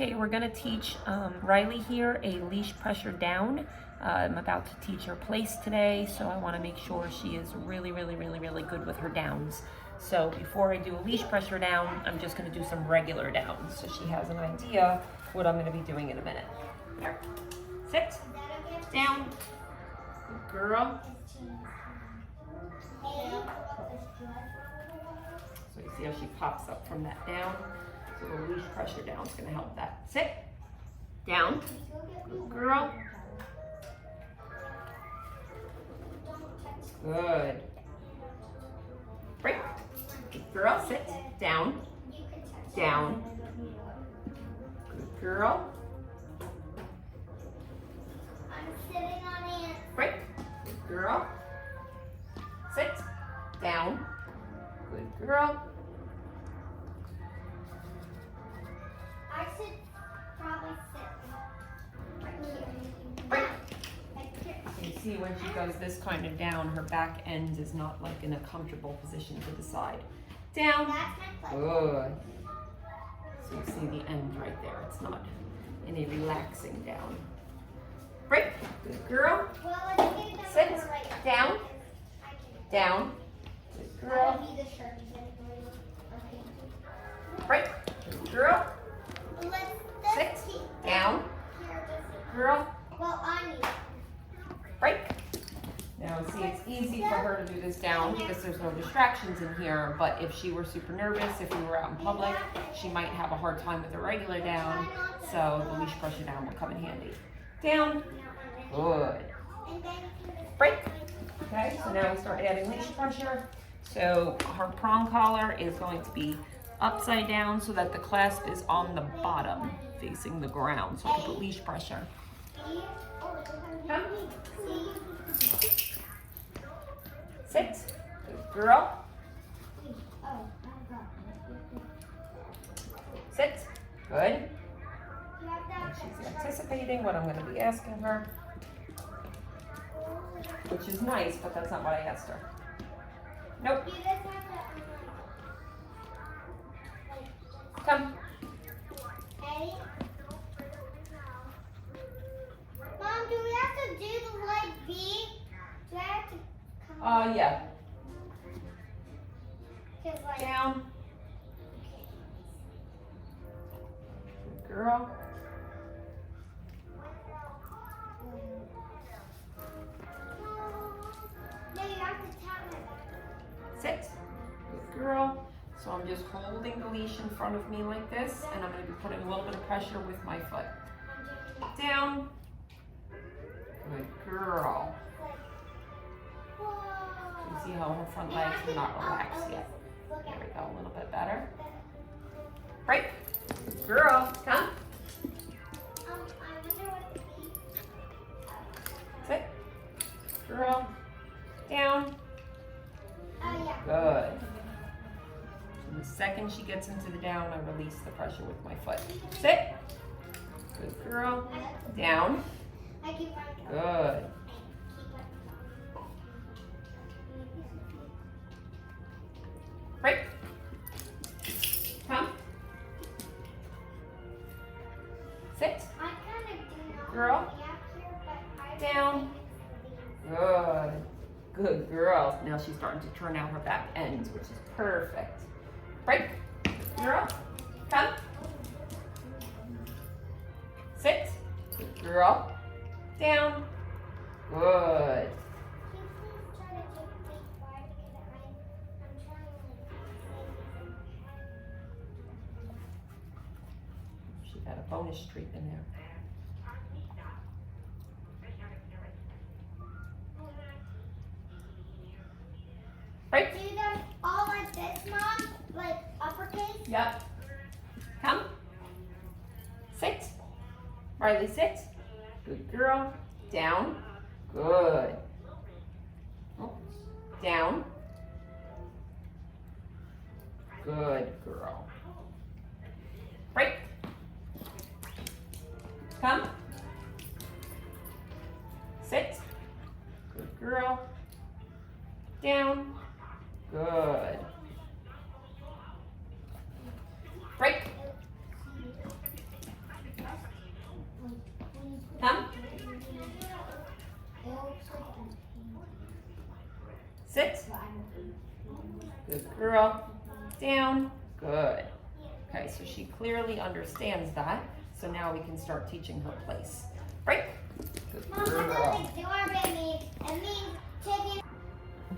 Okay, we're gonna teach Riley here a leash pressure down. I'm about to teach her place today, so I wanna make sure she is really good with her downs. So before I do a leash pressure down, I'm just gonna do some regular downs so she has an idea what I'm gonna be doing in a minute. Here, sit, down, good girl. So you see how she pops up from that down? So the leash pressure down is gonna help that. Sit, down, good girl. Good. Break, good girl, sit, down, down, good girl. I'm sitting on it. Break, good girl. Sit, down, good girl. I should probably sit right here. Break. Right here. You see when she goes this kind of down, her back end is not like in a comfortable position to the side. Down. That's my place. Good. So you see the end right there. It's not in a relaxing down. Break. Good girl. Well, let's get it done Sit. for right Down. I can. Down. Good That girl. would be the sharpie anyway. Okay. Break. Good girl. Let's Sit. keep Down. Here, just, Girl. well, I need. Break. Now see, it's easy for her to do this down because there's no distractions in here, but if she were super nervous, if we were out in public, she might have a hard time with a regular down, so the leash pressure down will come in handy. Down. Good. And then Break. Okay, so now we start adding leash pressure. So her prong collar is going to be upside down so that the clasp is on the bottom, facing the ground, so I can put leash pressure. Come. Sit. Good girl. Sit. Good. And she's anticipating what I'm going to be asking her, which is nice, but that's not what I asked her. Nope. Come. Mom, do we have to do the light V? Do I have to come? Yeah. 'Cause, like, Down. Good girl. No, you have to tap my back. Sit. Good girl. So I'm just holding the leash in front of me like this, and I'm going to be putting a little bit of pressure with my foot. Down. Good girl. You see how her front legs are not relaxed yet. There we go, a little bit better. Break. Good girl. Come. I wonder what the V. Sit. Girl. Down. Oh, yeah. Good. So the second she gets into the down, I release the pressure with my foot. Sit. Good girl. Down. I keep on going. Good. Break. Come. Sit. I kind of do not Girl. want to be up here, but I Down. Good. Good girl. Now she's starting to turn out her back ends, which is perfect. Break. Girl. Come. Sit. Good girl. Down. Good. She got a bonus treat in there. Break. Do them all like this, Mom? Like uppercase? Yep. Come. Sit. Riley, sit. Good girl. Down. Good. Oh. Down. Good girl. Break. Come. Sit. Good girl. Down. Good. Break. Sit. Good girl. Down. Good. Okay, so she clearly understands that. So now we can start teaching her place. Break. Good girl.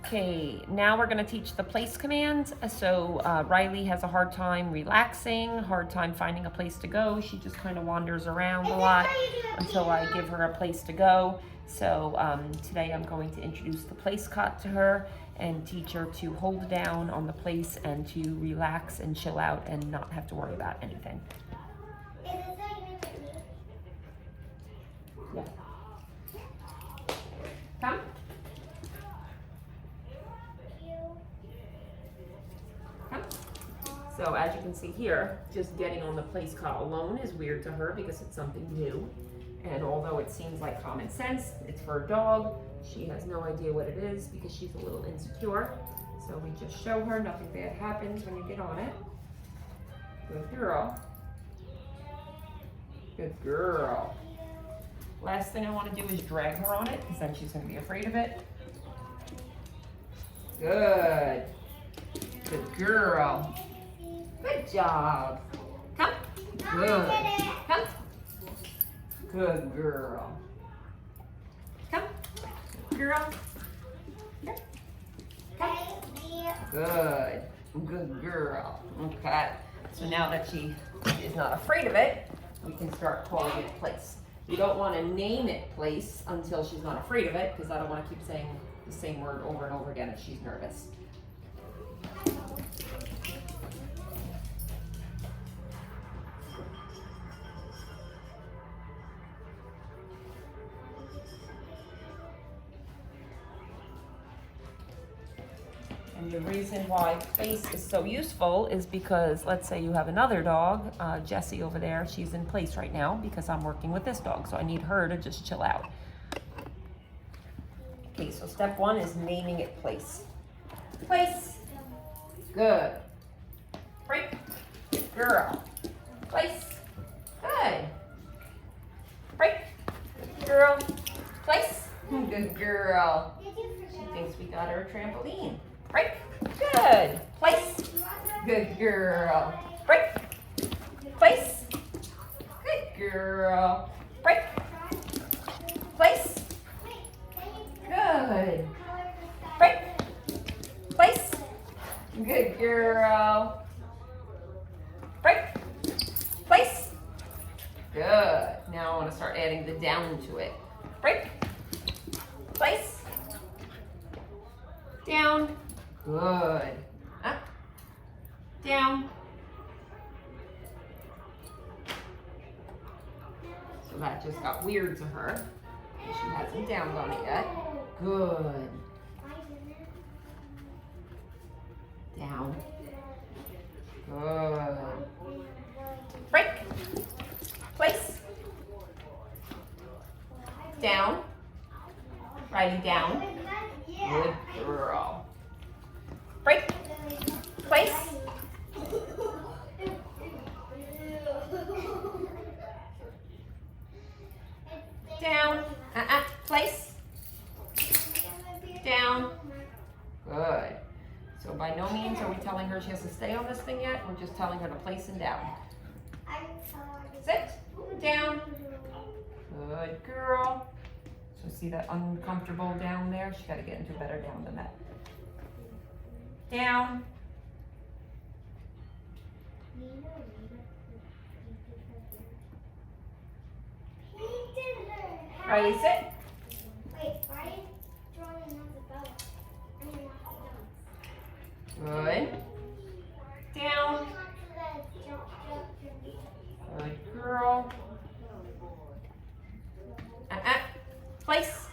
Okay, now we're going to teach the place command. So Rhylee has a hard time relaxing, hard time finding a place to go. She just kind of wanders around a lot until I give her a place to go. So today I'm going to introduce the place cot to her and teach her to hold down on the place and to relax and chill out and not have to worry about anything. Yeah. Come. So as you can see here, just getting on the place cot alone is weird to her because it's something new. And although it seems like common sense, it's for a dog, she has no idea what it is because she's a little insecure. So we just show her nothing bad happens when you get on it. Good girl. Good girl. Last thing I want to do is drag her on it because then she's going to be afraid of it. Good. Good girl. Good job. Come. Good. Come. Good girl. Come. Good girl. Come. Good. Good girl. Okay. So now that she is not afraid of it, we can start calling it place. You don't want to name it place until she's not afraid of it because I don't want to keep saying the same word over and over again if she's nervous. And the reason why place is so useful is because let's say you have another dog, Jessie over there, she's in place right now because I'm working with this dog, so I need her to just chill out. Okay, so step one is naming it place. Place. Good. Break. Good girl. Place. Good. Break. Good girl. Place. Good girl. She thinks we got her a trampoline. Break. Good. Place. Good girl. Break. Place. Good girl. Break. Place. Good. Break. Place. Good girl. Break. Place. Good. Now I want to start adding the down to it. Break. Place. Down. Good. Up. Down. So that just got weird to her. She hasn't downed on it yet. Good. Down. Good. Break. Place. Down. Rhylee down. Good girl. Break. Place. Down. Place. Down. Good. So by no means are we telling her she has to stay on this thing yet. We're just telling her to place and down. Sit. Down. Good girl. So see that uncomfortable down there? She's got to get into better down than that. Down. Rhylee, sit. Wait, why are you drawing another bell? Good. Down. Good girl. Place.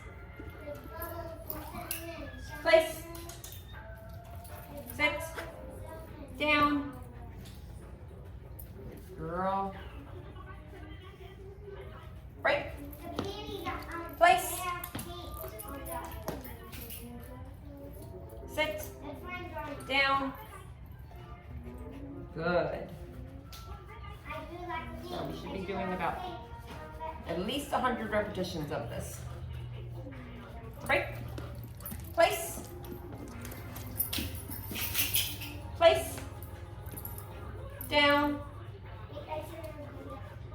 Place. Sit. Down. Good girl. Break. Place. Sit. Down. Good. So we should be doing about at least 100 repetitions of this. Break. Place.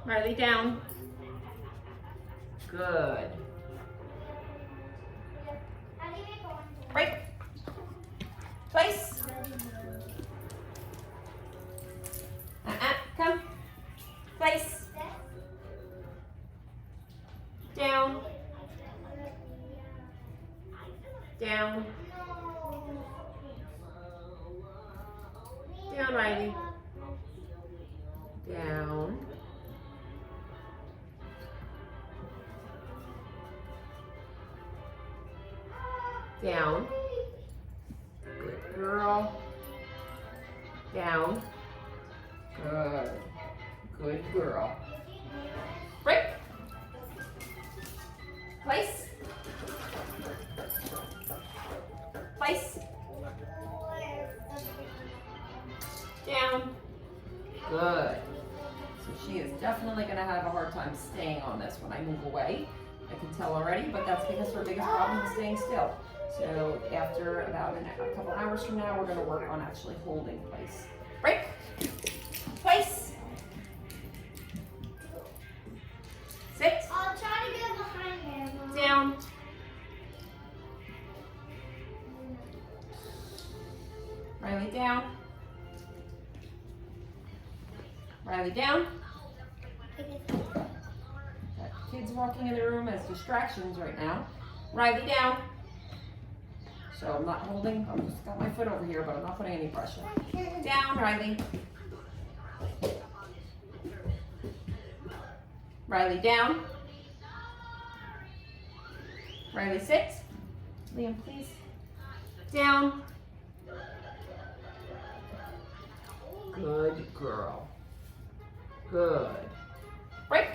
Rhylee, down. Good. Break. Place. Come. Place. Down. Down. Down, Rhylee. Down. Down. Good girl. Down. Good. Good girl. Break. Place. Place. Down. Good. So she is definitely going to have a hard time staying on this when I move away. I can tell already, but that's because her biggest problem is staying still. So after about a couple hours from now, we're going to work on actually holding place. Break. Place. Sit. I'll try to go behind there, Mom. Down. Rhylee, down. Rhylee, down. Got kids walking in the room as distractions right now. Rhylee, down. So I'm not holding, I'm just got my foot over here, but I'm not putting any pressure. Down, Rhylee. Rhylee, down. Rhylee, sit. Liam, please. Down. Good girl. Good. Break.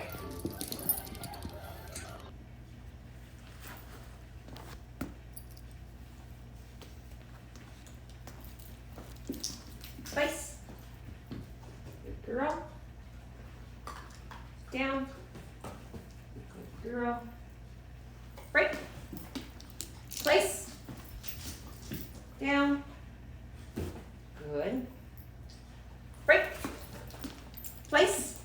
Place. Good girl. Down. Good girl. Break. Place. Down. Good. Break. Place.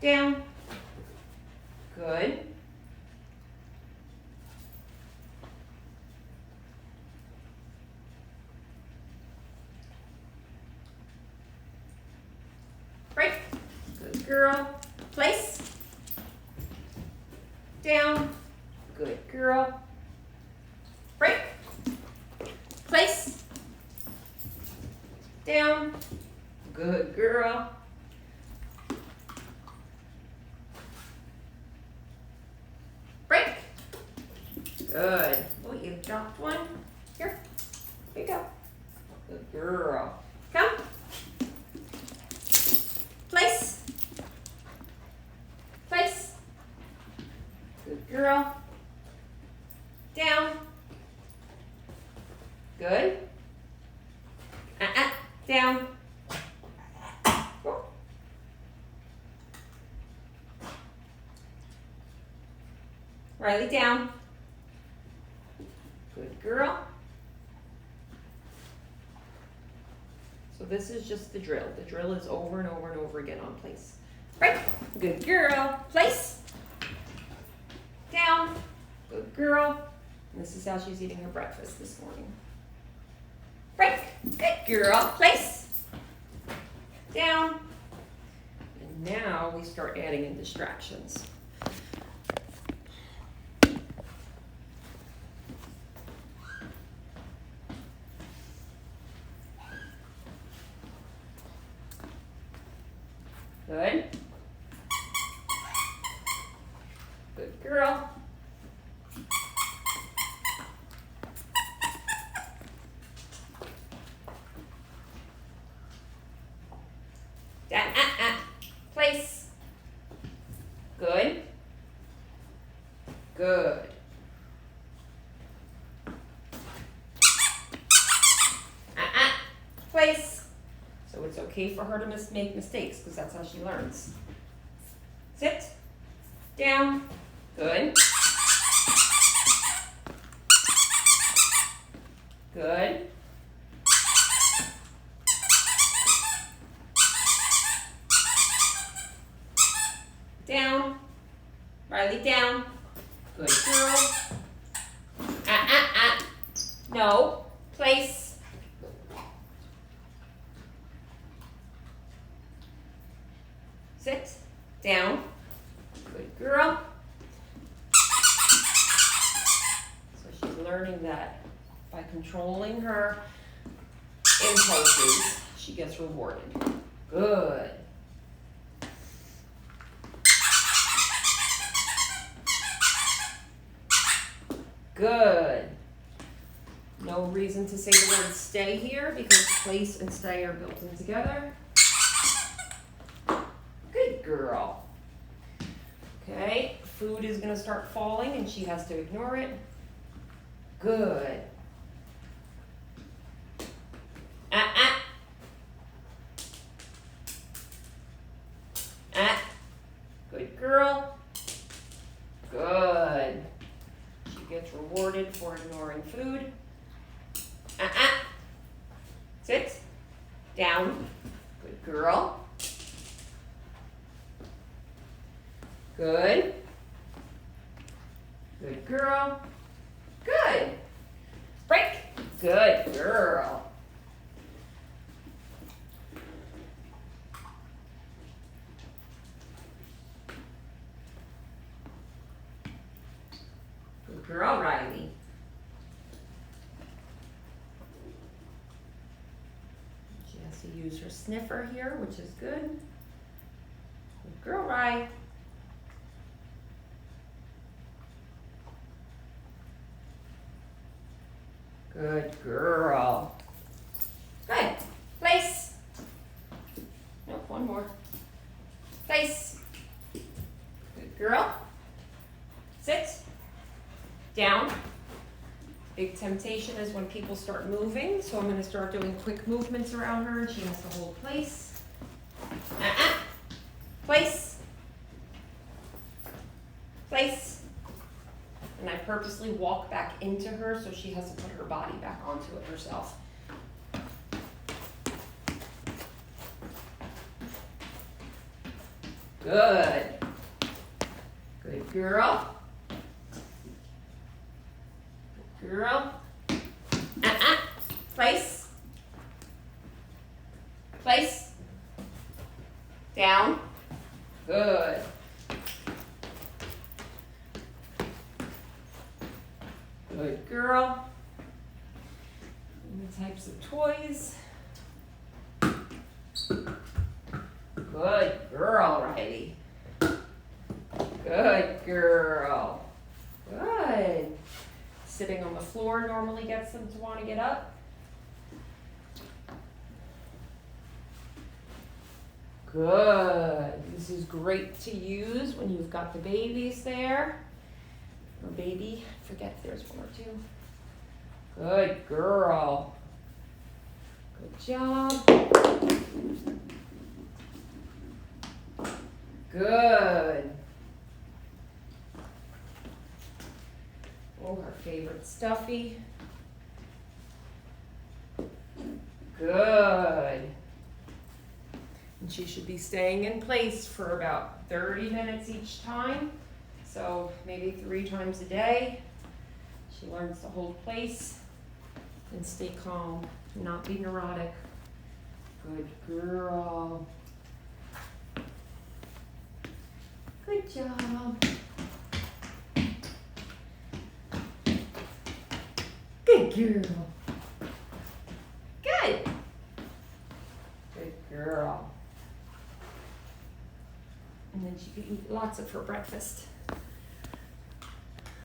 Down. Good. Break. Good girl. Place. Down. Good girl. Break. Place. Down. Good girl. Break. Good. Oh, you dropped one. Here. Here you go. Good girl. Come. Place. Place. Good girl. Down. Good. Down. Rhylee, down. Good girl. So this is just the drill. The drill is over and over and over again on place. Break. Good girl. Place. Down. Good girl. And this is how she's eating her breakfast this morning. Break. Good girl. Place. Down. And now we start adding in distractions. Good. Good girl. Down, place. Good. Good. Place. So it's okay for her to make mistakes because that's how she learns. Sit. Down. Good. Good. Rhylee, down. Good girl. No. Place. Sit. Down. Good girl. So she's learning that by controlling her impulses, she gets rewarded. Good. Good. No reason to say the word stay here because place and stay are built in together. Good girl. Okay, food is going to start falling and she has to ignore it. Good. Good girl. Good. She gets rewarded for ignoring food. Sit. Down. Good girl. Good. Good girl. Good. Break. Good girl. Good girl, Rhylee. She has to use her sniffer here, which is good. Good girl, Rhylee. Good girl. Good. Place. Nope, one more. Place. Good girl. Sit. Down. Big temptation is when people start moving, so I'm going to start doing quick movements around her and she has to hold place. Place. Place. And I purposely walk back into her so she has to put her body back onto it herself. Good. Good girl. Good girl. Place. Place. Down. Good. Good girl. New types of toys. Good girl, Rhylee. Good girl. Good. Sitting on the floor normally gets them to want to get up. Good. This is great to use when you've got the babies there. Or baby, forget if there's one or two. Good girl. Good job. Good. Oh, her favorite stuffy. Good. And she should be staying in place for about 30 minutes each time. So maybe 3 times a day. She learns to hold place and stay calm, not be neurotic. Good girl. Good job. Good girl. Good. Good girl. And then she could eat lots of her breakfast.